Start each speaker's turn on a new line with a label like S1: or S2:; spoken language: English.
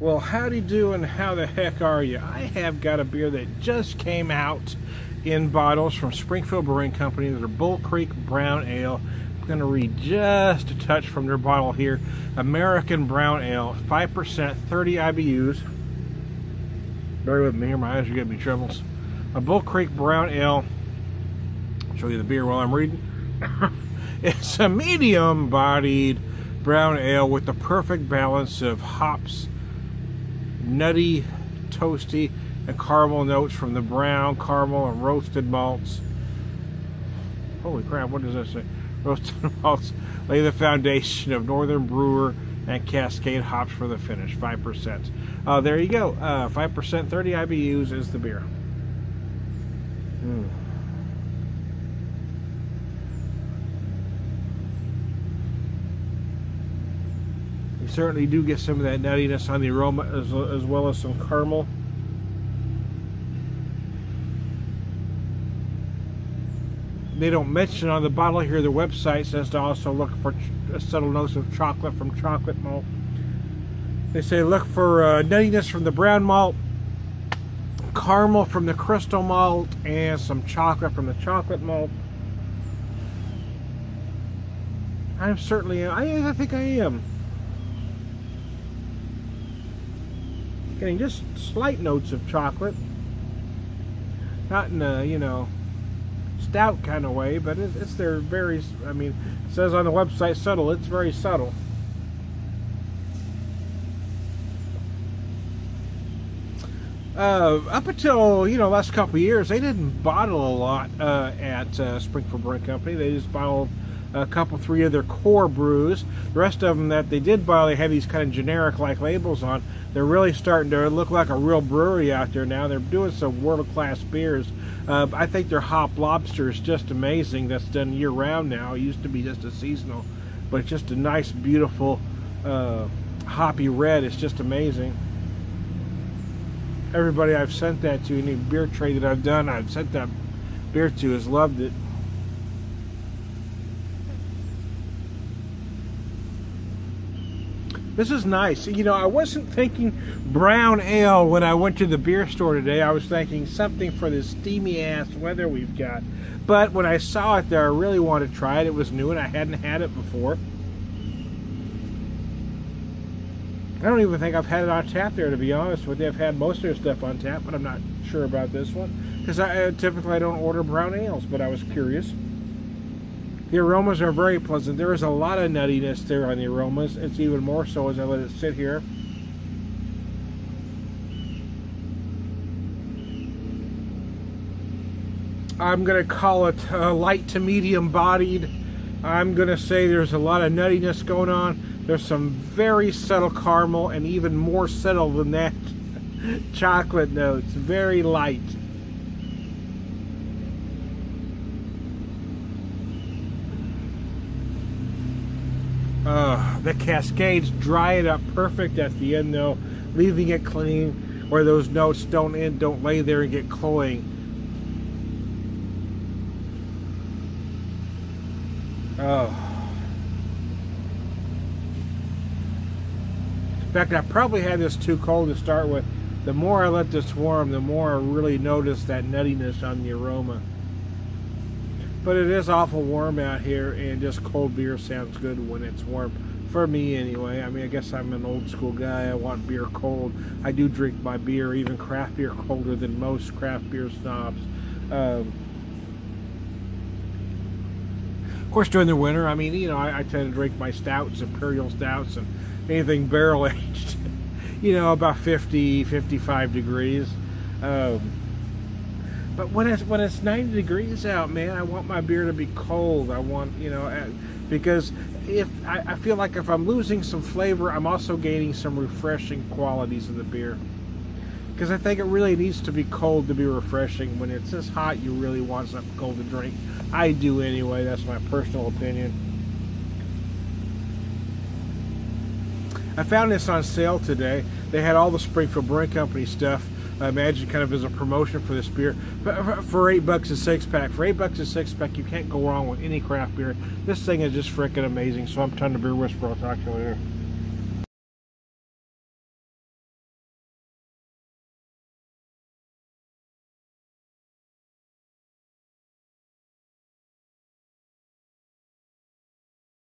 S1: Well, howdy do and how the heck are you? I have got a beer that just came out in bottles from Springfield Brewing Company. They're Bull Creek Brown Ale. I'm going to read just a touch from their bottle here. American Brown Ale, 5%, 30 IBUs. Bear with me here, my eyes are giving me troubles. A Bull Creek Brown Ale. I'll show you the beer while I'm reading. It's a medium-bodied brown ale with the perfect balance of hops, nutty, toasty, and caramel notes from the brown, caramel, and roasted malts. Holy crap, what does that say? Roasted malts lay the foundation of Northern Brewer and Cascade hops for the finish, 5%. There you go, 5%, 30 IBUs is the beer. You certainly do get some of that nuttiness on the aroma as well as some caramel. They don't mention on the bottle here, the website says to also look for subtle notes of chocolate from chocolate malt. They say look for nuttiness from the brown malt, caramel from the crystal malt, and some chocolate from the chocolate malt. I think I am getting just slight notes of chocolate. Not in a, you know, stout kind of way, but it's their very, I mean, it says on the website subtle, it's very subtle. Up until, you know, last couple of years, they didn't bottle a lot at Springfield Brewing Company. They just bottled a couple, three of their core brews. The rest of them that they did bottle, they had these kind of generic-like labels on. They're really starting to look like a real brewery out there now. They're doing some world-class beers. I think their Hop Lobster is just amazing. That's done year-round now. It used to be just a seasonal, but it's just a nice, beautiful, hoppy red. It's just amazing. Everybody I've sent that to, any beer trade that I've done, I've sent that beer to, has loved it. This is nice. You know, I wasn't thinking brown ale when I went to the beer store today. I was thinking something for this steamy ass weather we've got. But when I saw it there, I really wanted to try it. It was new and I hadn't had it before. I don't even think I've had it on tap there, to be honest with you. I've had most of their stuff on tap, but I'm not sure about this one. Because typically I don't order brown ales, but I was curious. The aromas are very pleasant. There is a lot of nuttiness there on the aromas. It's even more so as I let it sit here. I'm going to call it light to medium bodied. I'm going to say there's a lot of nuttiness going on. There's some very subtle caramel and even more subtle than that chocolate notes. Very light. The Cascades dry it up perfect at the end though, leaving it clean where those notes don't lay there and get cloying. In fact, I probably had this too cold to start with. The more I let this warm, the more I really notice that nuttiness on the aroma. But it is awful warm out here, and just cold beer sounds good when it's warm. For me, anyway. I mean, I guess I'm an old school guy. I want beer cold. I do drink my beer, even craft beer, colder than most craft beer snobs. Of course, during the winter, I mean, you know, I tend to drink my stouts, imperial stouts, and anything barrel aged, you know, about 50, 55 degrees. But when it's 90 degrees out, man, I want my beer to be cold. I want, you know, because if I feel like if I'm losing some flavor, I'm also gaining some refreshing qualities of the beer. Because I think it really needs to be cold to be refreshing. When it's this hot, you really want something cold to drink. I do anyway. That's my personal opinion. I found this on sale today. They had all the Springfield Brewing Company stuff. I imagine kind of as a promotion for this beer. But for $8 a six-pack. For $8 a six-pack, you can't go wrong with any craft beer. This thing is just freaking amazing. So I'm Ton the Beer Whisperer. I'll talk to you later.